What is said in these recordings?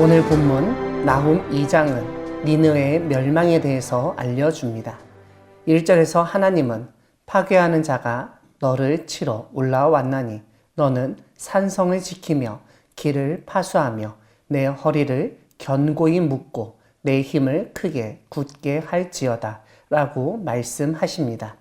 오늘 본문 나훔 2장은 니느웨의 멸망에 대해서 알려줍니다. 1절에서 하나님은 파괴하는 자가 너를 치러 올라왔나니 너는 산성을 지키며 길을 파수하며 내 허리를 견고히 묶고 내 힘을 크게 굳게 할지어다 라고 말씀하십니다.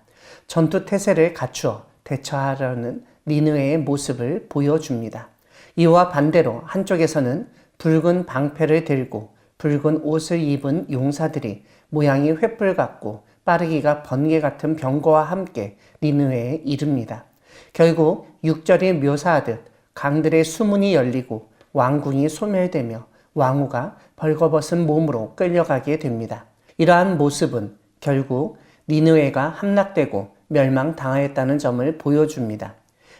전투 태세를 갖추어 대처하려는 니느웨의 모습을 보여줍니다. 이와 반대로 한쪽에서는 붉은 방패를 들고 붉은 옷을 입은 용사들이 모양이 횃불 같고 빠르기가 번개 같은 병거와 함께 니느웨에 이릅니다. 결국 6절이 묘사하듯 강들의 수문이 열리고 왕궁이 소멸되며 왕후가 벌거벗은 몸으로 끌려가게 됩니다. 이러한 모습은 결국 니느웨가 함락되고 멸망당하였다는 점을 보여줍니다.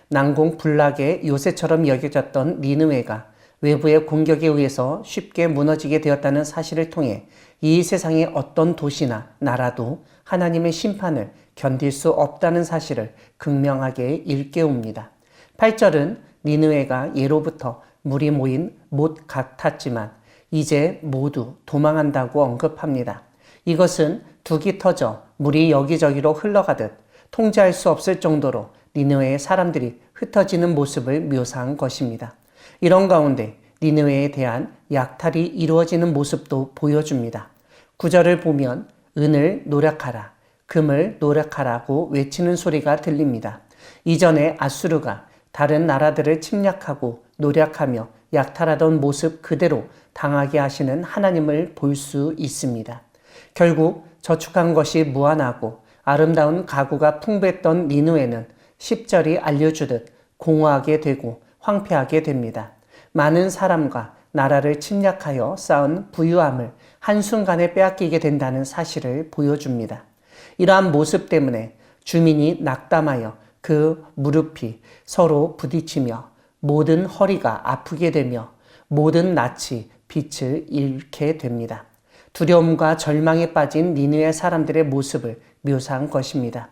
난공불락의 요새처럼 여겨졌던 니느웨가 외부의 공격에 의해서 쉽게 무너지게 되었다는 사실을 통해 이 세상의 어떤 도시나 나라도 하나님의 심판을 견딜 수 없다는 사실을 극명하게 일깨웁니다. 8절은 니느웨가 예로부터 물이 모인 못 같았지만 이제 모두 도망한다고 언급합니다. 이것은 둑이 터져 물이 여기저기로 흘러가듯 통제할 수 없을 정도로 니느웨의 사람들이 흩어지는 모습을 묘사한 것입니다. 이런 가운데 니느웨에 대한 약탈이 이루어지는 모습도 보여줍니다. 9절을 보면 은을 노력하라, 금을 노력하라고 외치는 소리가 들립니다. 이전에 아수르가 다른 나라들을 침략하고 노력하며 약탈하던 모습 그대로 당하게 하시는 하나님을 볼 수 있습니다. 결국 저축한 것이 무한하고 아름다운 가구가 풍부했던 니느웨는 10절이 알려주듯 공허하게 되고 황폐하게 됩니다. 많은 사람과 나라를 침략하여 쌓은 부유함을 한순간에 빼앗기게 된다는 사실을 보여줍니다. 이러한 모습 때문에 주민이 낙담하여 그 무릎이 서로 부딪히며 모든 허리가 아프게 되며 모든 낯이 빛을 잃게 됩니다. 두려움과 절망에 빠진 니느웨 사람들의 모습을 묘사한 것입니다.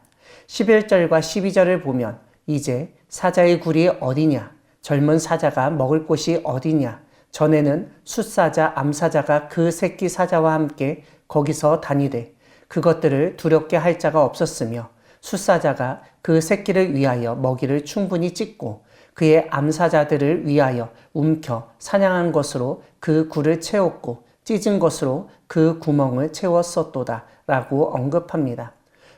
11절과 12절을 보면 이제 사자의 굴이 어디냐? 젊은 사자가 먹을 곳이 어디냐? 전에는 숫사자, 암사자가 그 새끼 사자와 함께 거기서 다니되 그것들을 두렵게 할 자가 없었으며 숫사자가 그 새끼를 위하여 먹이를 충분히 찢고 그의 암사자들을 위하여 움켜 사냥한 것으로 그 굴을 채웠고 찢은 것으로 그 구멍을 채웠었도다 라고 언급합니다.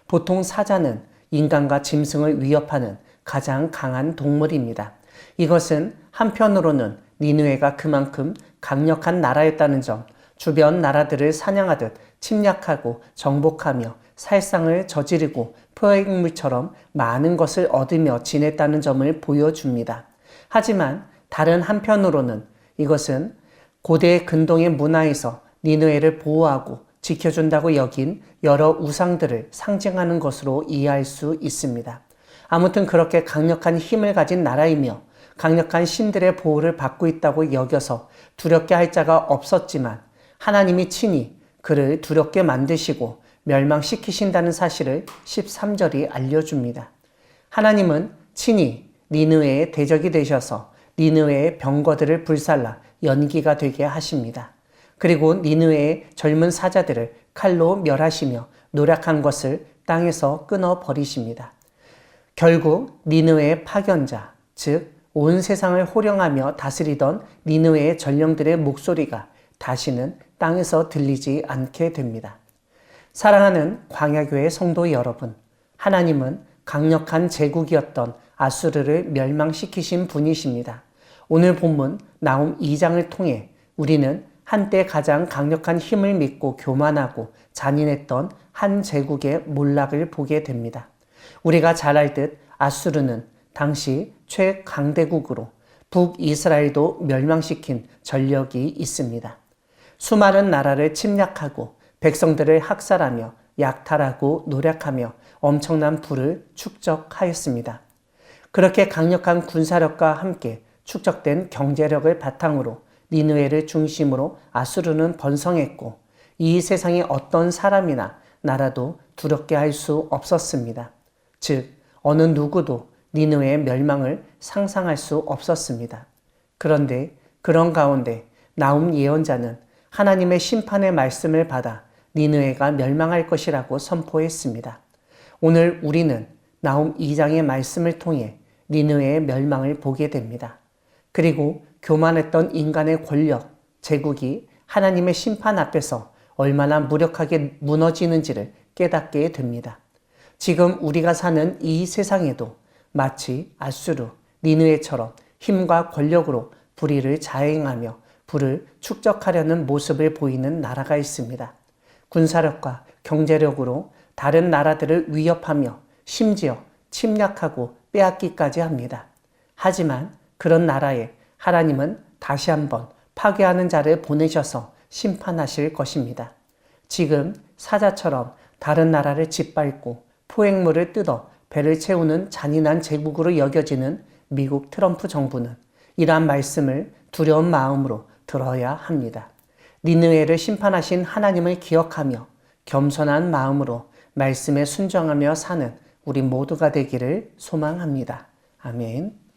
보통 사자는 인간과 짐승을 위협하는 가장 강한 동물입니다. 이것은 한편으로는 니느웨가 그만큼 강력한 나라였다는 점, 주변 나라들을 사냥하듯 침략하고 정복하며 살상을 저지르고 포획물처럼 많은 것을 얻으며 지냈다는 점을 보여줍니다. 하지만 다른 한편으로는 이것은 고대 근동의 문화에서 니느웨를 보호하고 지켜준다고 여긴 여러 우상들을 상징하는 것으로 이해할 수 있습니다. 아무튼 그렇게 강력한 힘을 가진 나라이며 강력한 신들의 보호를 받고 있다고 여겨서 두렵게 할 자가 없었지만 하나님이 친히 그를 두렵게 만드시고 멸망시키신다는 사실을 13절이 알려줍니다. 하나님은 친히 니느웨의 대적이 되셔서 니느웨의 병거들을 불살라 연기가 되게 하십니다. 그리고 니느웨의 젊은 사자들을 칼로 멸하시며 노력한 것을 땅에서 끊어버리십니다. 결국 니느웨의 파견자, 즉 온 세상을 호령하며 다스리던 니느웨의 전령들의 목소리가 다시는 땅에서 들리지 않게 됩니다. 사랑하는 광야교회 성도 여러분, 하나님은 강력한 제국이었던 아수르를 멸망시키신 분이십니다. 오늘 본문 나훔 2장을 통해 우리는 한때 가장 강력한 힘을 믿고 교만하고 잔인했던 한 제국의 몰락을 보게 됩니다. 우리가 잘 알듯 아수르는 당시 최강대국으로 북이스라엘도 멸망시킨 전력이 있습니다. 수많은 나라를 침략하고 백성들을 학살하며 약탈하고 노력하며 엄청난 부를 축적하였습니다. 그렇게 강력한 군사력과 함께 축적된 경제력을 바탕으로 니느웨를 중심으로 아수르는 번성했고 이 세상의 어떤 사람이나 나라도 두렵게 할 수 없었습니다. 즉 어느 누구도 니느웨의 멸망을 상상할 수 없었습니다. 그런데 그런 가운데 나훔 예언자는 하나님의 심판의 말씀을 받아 니느웨가 멸망할 것이라고 선포했습니다. 오늘 우리는 나훔 2장의 말씀을 통해 니느웨의 멸망을 보게 됩니다. 그리고 교만했던 인간의 권력, 제국이 하나님의 심판 앞에서 얼마나 무력하게 무너지는지를 깨닫게 됩니다. 지금 우리가 사는 이 세상에도 마치 아수르, 니느웨처럼 힘과 권력으로 불의를 자행하며 불을 축적하려는 모습을 보이는 나라가 있습니다. 군사력과 경제력으로 다른 나라들을 위협하며 심지어 침략하고 빼앗기까지 합니다. 하지만 그런 나라에 하나님은 다시 한번 파괴하는 자를 보내셔서 심판하실 것입니다. 지금 사자처럼 다른 나라를 짓밟고 포획물을 뜯어 배를 채우는 잔인한 제국으로 여겨지는 미국 트럼프 정부는 이러한 말씀을 두려운 마음으로 들어야 합니다. 니느웨를 심판하신 하나님을 기억하며 겸손한 마음으로 말씀에 순종하며 사는 우리 모두가 되기를 소망합니다. 아멘.